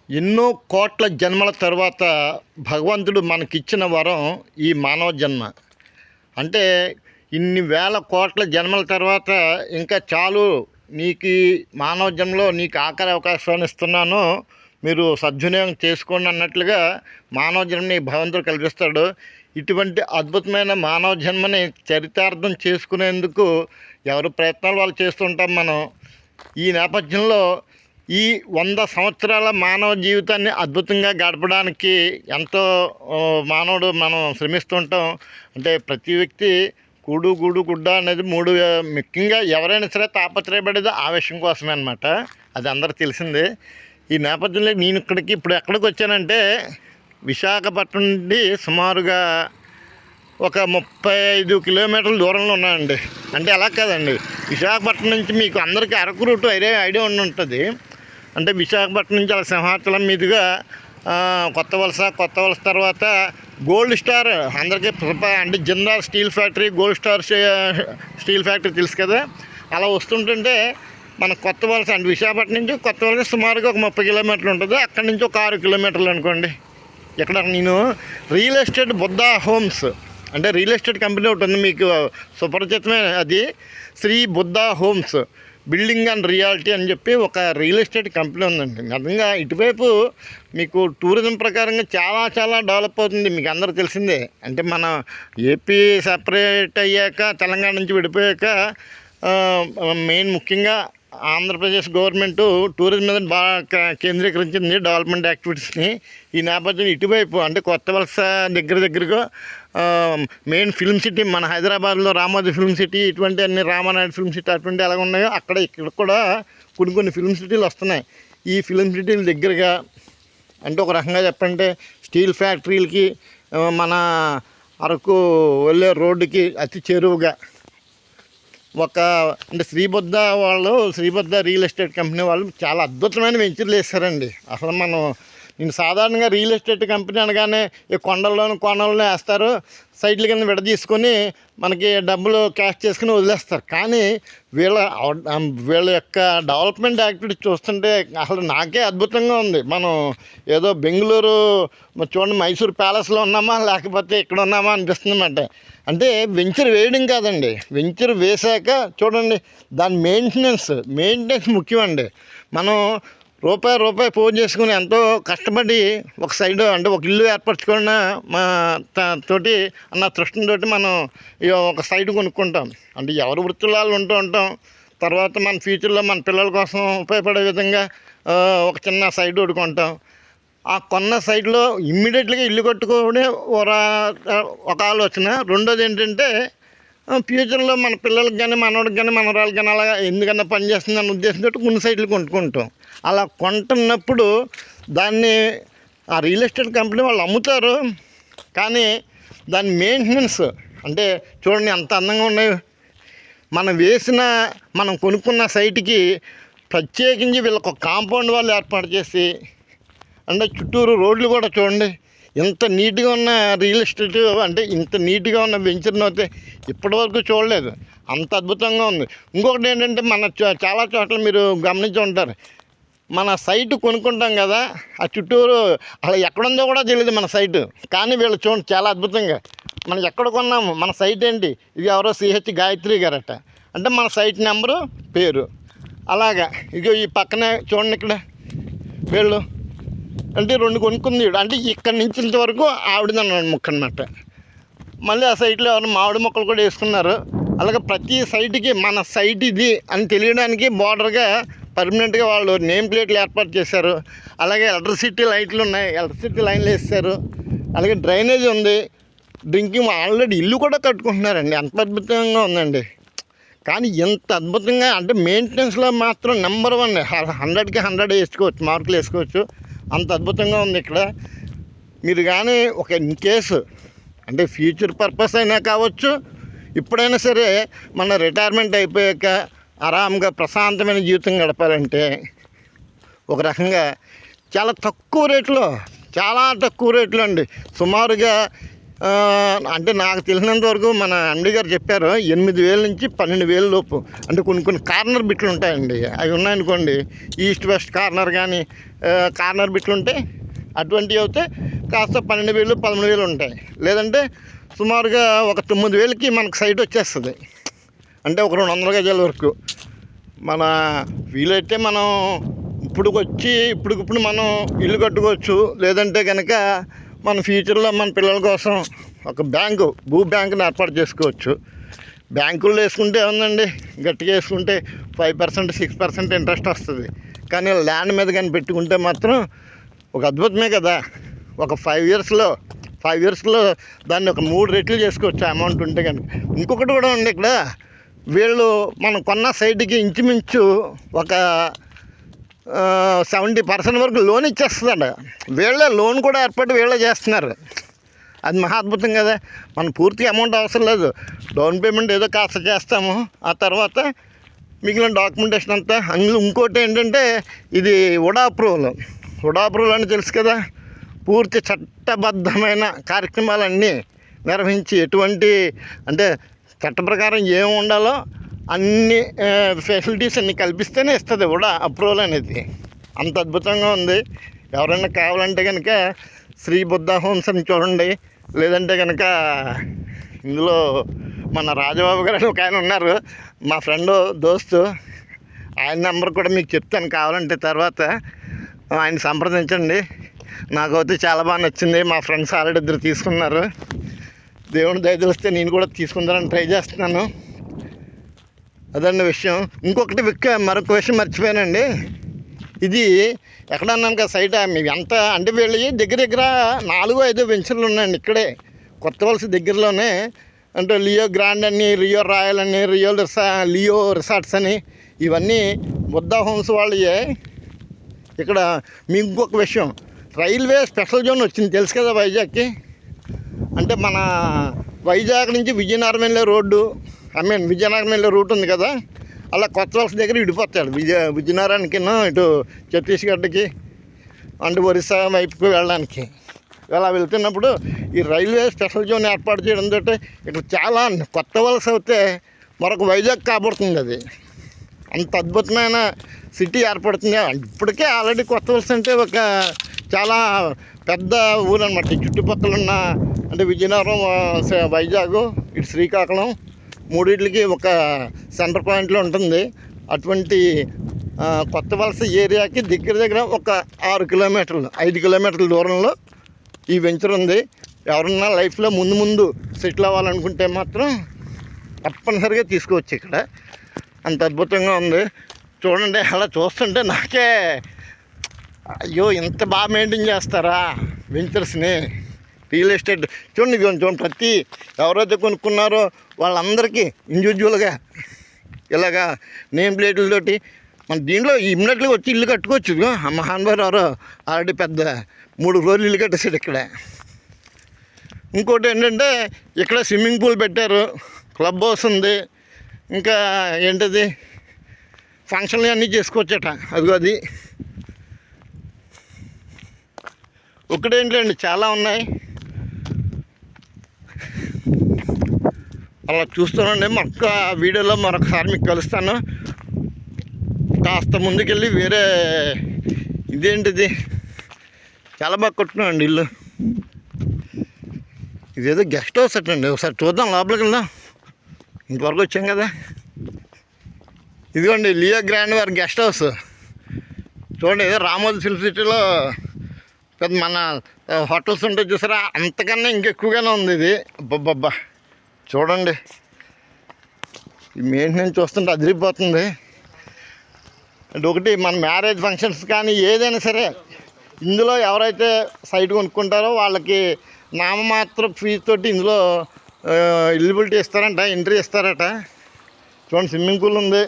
ఎన్నో కోట్ల జన్మల తర్వాత భగవంతుడు మనకిచ్చిన వరం ఈ మానవ జన్మ. అంటే ఇన్ని వేల కోట్ల జన్మల తర్వాత ఇంకా చాలు, నీకు ఈ మానవ జన్మలో నీకు ఆఖరి అవకాశాన్ని ఇస్తున్నాను, మీరు సద్వినియోగం చేసుకోండి అన్నట్లుగా మానవ జన్మని భగవంతుడు కల్పిస్తాడు. ఇటువంటి అద్భుతమైన మానవ జన్మని చరితార్థం చేసుకునేందుకు ఎవరు ప్రయత్నాలు వాళ్ళు చేస్తుంటాం మనం. ఈ నేపథ్యంలో ఈ 100 సంవత్సరాల మానవ జీవితాన్ని అద్భుతంగా గడపడానికి ఎంతో మానవుడు మనం శ్రమిస్తుంటాం. అంటే ప్రతి వ్యక్తి కూడు గూడు గుడ్డ అనేది మూడు, ముఖ్యంగా ఎవరైనా సరే తాపత్రయపడేది ఆ విషయం కోసమే అనమాట. అది అందరికీ తెలిసిందే. ఈ నేపథ్యంలో నేను ఇప్పుడు ఎక్కడికి వచ్చానంటే విశాఖపట్నం నుండి సుమారుగా ఒక 35 కిలోమీటర్ల దూరంలో ఉన్నానండి. అంటే అలా కాదండి, విశాఖపట్నం నుంచి మీకు అందరికీ అరకు రూట్ ఐడియా ఉంటుంది. అంటే విశాఖపట్నం నుంచి అలా సింహాచలం మీదుగా కొత్త వలస తర్వాత గోల్డ్ స్టార్, అందరికీ అంటే Jindal steel factory, gold star steel factory తెలుసు కదా. అలా వస్తుంటుంటే మన కొత్త వలస అంటే విశాఖపట్నం నుంచి కొత్త వలస సుమారుగా ఒక 30 కిలోమీటర్లు ఉంటుంది. అక్కడి నుంచి ఒక 6 కిలోమీటర్లు అనుకోండి. ఇక్కడ నేను రియల్ ఎస్టేట్ బుద్ధా హోమ్స్ అంటే రియల్ ఎస్టేట్ కంపెనీ ఒకటి ఉంది, మీకు సుపరిచితమే. అది Shri Buddha homes building and reality అని చెప్పి ఒక రియల్ ఎస్టేట్ కంపెనీ ఉందండి. నిజంగా ఇటువైపు మీకు టూరిజం ప్రకారంగా చాలా డెవలప్ అవుతుంది. మీకు అందరూ తెలిసిందే. అంటే మన ఏపీ సపరేట్ అయ్యాక, తెలంగాణ నుంచి విడిపోయాక మెయిన్ ముఖ్యంగా ఆంధ్రప్రదేశ్ గవర్నమెంట్ టూరిజం మీద బాగా కేంద్రీకరించింది డెవలప్మెంట్ యాక్టివిటీస్ని. ఈ నేపథ్యం ఇటువైపు అంటే కొత్త వలస దగ్గరగా మెయిన్ ఫిల్మ్ సిటీ మన హైదరాబాద్లో రామోజీ ఫిల్మ్ సిటీ, ఇటువంటి అన్ని రామానాయుడు ఫిల్మ్ సిటీ అటువంటి ఎలా ఉన్నాయో ఇక్కడ కూడా కొన్ని ఫిల్మ్ సిటీలు వస్తున్నాయి. ఈ ఫిల్మ్ సిటీల దగ్గరగా అంటే ఒక రకంగా చెప్పంటే స్టీల్ ఫ్యాక్టరీలకి మన అరకు వెళ్ళే రోడ్డుకి అతి చేరువుగా అంటే శ్రీబుద్ధ రియల్ ఎస్టేట్ కంపెనీ వాళ్ళు చాలా అద్భుతమైన వెంచర్లు వేస్తారండి. అసలు నేను సాధారణంగా రియల్ ఎస్టేట్ కంపెనీ అనగానే ఈ కొండలను వేస్తారు, సైట్ల కింద విడదీసుకొని మనకి డబ్బులు క్యాష్ చేసుకుని వదిలేస్తారు. కానీ వీళ్ళ యొక్క డెవలప్మెంట్ యాక్టివిటీ చూస్తుంటే అసలు నాకే అద్భుతంగా ఉంది. మనం ఏదో బెంగళూరు చూడండి మైసూర్ ప్యాలెస్లో ఉన్నామా లేకపోతే ఇక్కడ ఉన్నామా అనిపిస్తుంది అన్నమాట. అంటే వెంచర్ వేయడం కాదండి, వెంచర్ వేసాక చూడండి దాని మెయింటెనెన్స్ ముఖ్యం అండి. మనం రూపాయి పోగు చేసుకుని ఎంతో కష్టపడి ఒక సైడ్ అంటే ఒక ఇల్లు ఏర్పరచుకున్న మా తోటి అన్న తృష్టితోటి మనం ఒక సైడ్ కొనుక్కుంటాం. అంటే ఎవరి వృత్తులలో ఉంటూ ఉంటాం. తర్వాత మన ఫ్యూచర్లో మన పిల్లల కోసం ఉపయోగపడే విధంగా ఒక చిన్న సైడ్ కొనుక్కుంటాం. ఆ కొన్న సైడ్లో ఇమ్మీడియట్గా ఇల్లు కట్టుకోవడే ఒక ఆలోచన. రెండోది ఏంటంటే ఫ్యూచర్లో మన పిల్లలకి కానీ మనవాడికి కానీ మనవరాలకి కానీ అలాగా ఎందుకన్నా పనిచేస్తుందన్న ఉద్దేశంతో కొన్ని సైట్లు కొనుక్కుంటాం. అలా కొంటున్నప్పుడు దాన్ని ఆ రియల్ ఎస్టేట్ కంపెనీ వాళ్ళు అమ్ముతారు. కానీ దాని మెయింటెనెన్స్ అంటే చూడండి ఎంత అందంగా ఉన్నాయి. మనం కొనుక్కున్న సైట్కి ప్రత్యేకించి వీళ్ళకి ఒక కాంపౌండ్ వాళ్ళు ఏర్పాటు చేసి, అంటే చుట్టూరు రోడ్లు కూడా చూడండి ఇంత నీట్గా ఉన్న రియల్ ఎస్టేట్ అంటే ఇంత నీట్గా ఉన్న వెంచర్ని అయితే ఇప్పటివరకు చూడలేదు. అంత అద్భుతంగా ఉంది. ఇంకొకటి ఏంటంటే చాలా చోట్ల మీరు గమనించి ఉంటారు, మన సైటు కొనుక్కుంటాం కదా, ఆ చుట్టూరు అలా ఎక్కడుందో కూడా తెలియదు మన సైటు. కానీ వీళ్ళు చూడండి చాలా అద్భుతంగా మనం ఎక్కడ కొన్నాము, మన సైట్ ఏంటి, ఇది ఎవరో సిహెచ్ గాయత్రి గారట, అంటే మన సైట్ నెంబరు పేరు. అలాగా ఇక ఈ పక్కనే చూడండి ఇక్కడ వీళ్ళు అంటే 2 కొనుక్కుంది. అంటే ఇక్కడి నుంచి ఇంతవరకు ఆవిడదన్నాడు మొక్క అనమాట. మళ్ళీ ఆ సైట్లో ఎవరు మామిడి మొక్కలు కూడా వేసుకున్నారు. అలాగే ప్రతి సైట్కి మన సైట్ ఇది అని తెలియడానికి బార్డర్గా పర్మనెంట్గా వాళ్ళు నేమ్ ప్లేట్లు ఏర్పాటు చేశారు. అలాగే ఎలక్ట్రిసిటీ లైట్లు ఉన్నాయి, ఎలక్ట్రిసిటీ లైన్లు వేస్తారు. అలాగే డ్రైనేజ్ ఉంది, డ్రింకింగ్ ఆల్రెడీ ఇల్లు కూడా కట్టుకుంటున్నారండి. అంత అద్భుతంగా ఉందండి. కానీ ఎంత అద్భుతంగా అంటే మెయింటెనెన్స్లో మాత్రం నెంబర్ 1, 100కి 100 వేసుకోవచ్చు, మార్కులు వేసుకోవచ్చు. అంత అద్భుతంగా ఉంది ఇక్కడ. మీరు కానీ ఒక ఇన్ కేసు అంటే ఫ్యూచర్ పర్పస్ అయినా కావచ్చు, ఇప్పుడైనా సరే మన రిటైర్మెంట్ అయిపోయాక ఆరాంగా ప్రశాంతమైన జీవితం గడపాలంటే ఒక రకంగా చాలా తక్కువ రేట్లో అండి సుమారుగా అంటే నాకు తెలిసినంత వరకు మన ఎండి గారు చెప్పారు 8,000 నుంచి 12,000 లోపు. అంటే కొన్ని కార్నర్ బిట్లు ఉంటాయండి, అవి ఉన్నాయనుకోండి, ఈస్ట్ వెస్ట్ కార్నర్ కానీ కార్నర్ బిట్లు ఉంటాయి. అటువంటివి అయితే కాస్త 12,000 13,000 ఉంటాయి. లేదంటే సుమారుగా ఒక 9,000కి మనకు సైట్ వచ్చేస్తుంది. అంటే ఒక 200 గజాల వరకు మన వీలైతే మనం ఇప్పటికిప్పుడు మనం ఇల్లు కట్టుకోవచ్చు. లేదంటే కనుక మన ఫ్యూచర్లో మన పిల్లల కోసం ఒక భూ బ్యాంకుని ఏర్పాటు చేసుకోవచ్చు. బ్యాంకుల్లో వేసుకుంటే ఏముందండి, గట్టిగా వేసుకుంటే 5% 6% ఇంట్రెస్ట్ వస్తుంది. కానీ ల్యాండ్ మీద కానీ పెట్టుకుంటే మాత్రం ఒక అద్భుతమే కదా. ఒక 5 ఇయర్స్లో దాన్ని ఒక 3 రెట్లు చేసుకోవచ్చు అమౌంట్ ఉంటే కనుక. ఇంకొకటి కూడా ఉంది ఇక్కడ, వీళ్ళు మనం కొన్న సైట్కి ఇంచుమించు ఒక 70% వరకు లోన్ ఇచ్చేస్తుందంట. వీళ్ళే లోన్ కూడా వీళ్ళే చేస్తున్నారు. అది మహా అద్భుతం కదా. మనం పూర్తి అమౌంట్ అవసరం లేదు, డౌన్ పేమెంట్ ఏదో కాస్త చేస్తాము, ఆ తర్వాత మిగిలిన డాక్యుమెంటేషన్ అంతా. అందులో ఇంకోటి ఏంటంటే ఇది ఉడా అప్రూవల్ అని తెలుసు కదా. పూర్తి చట్టబద్ధమైన కార్యక్రమాలన్నీ నిర్వహించి ఎటువంటి అంటే చట్ట ప్రకారం ఏమి ఉండాలో అన్ని ఫెసిలిటీస్ అన్నీ కల్పిస్తేనే ఇస్తుంది కూడా అప్రూవల్ అనేది. అంత అద్భుతంగా ఉంది. ఎవరైనా కావాలంటే కనుక శ్రీ బుద్ధ హోమ్స్ అని చూడండి. లేదంటే కనుక ఇందులో మన రాజబాబు గారు ఒక ఆయన ఉన్నారు, మా ఫ్రెండ్ దోస్తు, ఆయన నెంబర్ కూడా మీకు చెప్తాను కావాలంటే తర్వాత. ఆయన సంప్రదించండి. నాకైతే చాలా బాగా నచ్చింది. మా ఫ్రెండ్స్ ఆల్రెడీ 2 తీసుకున్నారు. దేవుని దయ వస్తే నేను కూడా తీసుకుందామని ట్రై చేస్తున్నాను. అదండి విషయం. మరొక విషయం మర్చిపోయానండి. ఇది ఎక్కడ అన్నాను కదా సైట్, మీకు ఎంత అంటే వీళ్ళు దగ్గర 4-5 వెంచర్లు ఉన్నాయండి ఇక్కడే కొత్త వలస దగ్గరలోనే. అంటే లియో గ్రాండ్ అని, రియో రాయల్ అని, లియో రిసార్ట్స్ అని, ఇవన్నీ బుద్ధ హోమ్స్ వాళ్ళే. ఇక్కడ మీకు ఇంకొక విషయం, రైల్వే స్పెషల్ జోన్ వచ్చింది తెలుసు కదా వైజాగ్కి. అంటే మన వైజాగ్ నుంచి విజయనగరం వెళ్ళే రోడ్డు, విజయనగరం వెళ్ళే రూట్ ఉంది కదా, అలా కొత్త వలస దగ్గర విడిపోతాడు. విజయనగరానికి ఇటు ఛత్తీస్గఢ్కి అంటే ఒరిస్సా వైపుకి వెళ్ళడానికి. ఇలా వెళ్తున్నప్పుడు ఈ రైల్వే స్పెషల్ జోన్ ఏర్పాటు చేయడంతో ఇక్కడ చాలా కొత్త వలస అయితే మరొక వైజాగ్ కాబడుతుంది. అది అంత అద్భుతమైన సిటీ ఏర్పడుతుంది. ఇప్పటికే ఆల్రెడీ కొత్త వలస అంటే ఒక చాలా పెద్ద ఊరు అనమాట. చుట్టుపక్కల ఉన్న అంటే విజయనగరం, వైజాగ్, ఇటు శ్రీకాకుళం మూడింటికి ఒక సెంటర్ పాయింట్లో ఉంటుంది. అటువంటి కొత్త వలస ఏరియాకి దగ్గర ఒక 5 కిలోమీటర్ల దూరంలో ఈ వెంచర్ ఉంది. ఎవరన్నా లైఫ్లో ముందు సెటిల్ అవ్వాలనుకుంటే మాత్రం తప్పనిసరిగా తీసుకోవచ్చు. ఇక్కడ అంత అద్భుతంగా ఉంది. చూడండి, అలా చూస్తుంటే నాకే అయ్యో ఇంత బాగా మెయింటైన్ చేస్తారా వెంచర్స్ని. రియల్ ఎస్టేట్ చూడండి ప్రతి ఎవరైతే కొనుక్కున్నారో వాళ్ళందరికీ ఇండివిజువల్గా ఇలాగా నేమ్ ప్లేట్లతోటి మన దీంట్లో ఇమ్మీడియట్గా వచ్చి ఇల్లు కట్టుకోవచ్చు. ఆ మహానుభావులు ఎవరో ఆల్రెడీ పెద్ద 3 ఫ్లోర్లు ఇల్లు కట్టేసాడు ఇక్కడ. ఇంకోటి ఏంటంటే ఇక్కడ స్విమ్మింగ్ పూల్ పెట్టారు, క్లబ్ హౌస్ ఉంది, ఇంకా ఏంటది ఫంక్షన్లు అన్నీ చేసుకోవచ్చట. అది ఒకటేంటండి చాలా ఉన్నాయి. అలా చూస్తానండి. మరొక వీడియోలో మరొకసారి మీకు కలుస్తాను. కాస్త ముందుకెళ్ళి వేరే ఇదేంటిది చాలా బాగా కొట్టున్నాండి ఇల్లు. ఇదేదో గెస్ట్ హౌస్ అట్టండి. ఒకసారి చూద్దాం, లోపలికి వెళ్దాం. ఇంతవరకు వచ్చాం కదా. ఇదిగోండి లియో గ్రాండ్ వారి గెస్ట్ హౌస్. చూడండి, రామోజీ ఫిల్మ్ సిటీలో పెద్ద మన హోటల్స్ ఉంటాయి చూసారా, అంతకన్నా ఇంకెక్కువగానే ఉంది ఇది. అబ్బబ్బబ్బా చూడండి, ఈ మెయింటెనెన్స్ చూస్తుంటే అదిరిపోతుంది. అంటే ఒకటి మన మ్యారేజ్ ఫంక్షన్స్ కానీ ఏదైనా సరే ఇందులో ఎవరైతే సైట్ కొనుక్కుంటారో వాళ్ళకి నామమాత్ర ఫీజు తోటి ఇందులో ఎలిజిబిలిటీ ఇస్తారంట, ఎంట్రీ ఇస్తారట. చూడండి, స్విమ్మింగ్ పూల్ ఉంది.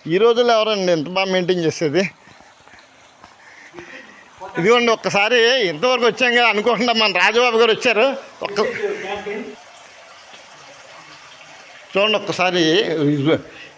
ఈ రోజుల్లో ఎవరండి ఎంత బాగా మెయింటైన్ చేసేది. ఇదిగోండి, ఒక్కసారి ఇంతవరకు వచ్చాం కదా అనుకోకుండా మన రాజబాబు గారు వచ్చారు. చూడండి ఒక్కసారి,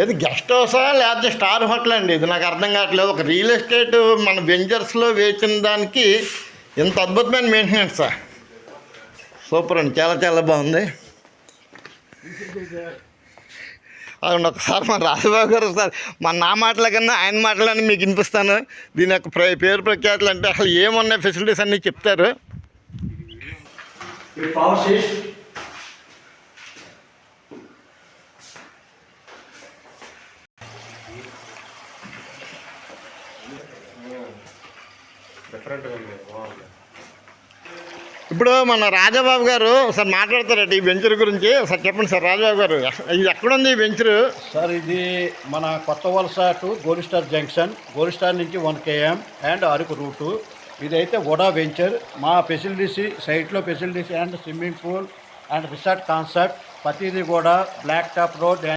ఏది గెస్ట్ హౌసా లేకపోతే స్టార్ హోటల్ అండి, ఇది నాకు అర్థం కావట్లేదు. ఒక రియల్ ఎస్టేట్ మన వెంచర్స్లో వేసిన దానికి ఇంత అద్భుతమైన మెయింటెనెన్స్ సార్, సూపర్ అండి, చాలా చాలా బాగుంది. అవును, ఒకసారి మన రాజబాబు గారు సార్ నా మాటల కన్నా ఆయన మాటలని మీకు వినిపిస్తాను. దీని యొక్క పేరు ప్రఖ్యాతులు అంటే అసలు ఏమున్నాయి ఫెసిలిటీస్ అన్నీ చెప్తారు. ఇప్పుడు మన రాజాబాబు గారు ఒకసారి మాట్లాడతారట ఈ వెంచర్ గురించి. ఒకసారి చెప్పండి సార్ రాజాబాబు గారు, ఇది ఎక్కడుంది ఈ వెంచరు? సార్ ఇది మన కొత్త వలస టు గోలిస్టార్ జంక్షన్, గోలిస్టార్ నుంచి 1 km అండ్ అరకు రూటు. ఇదైతే వడా వెంచర్. మా ఫెసిలిటీస్ సైట్లో facilities and swimming pool and resort concept ప్రతిదీ కూడా బ్లాక్ టాప్ రోడ్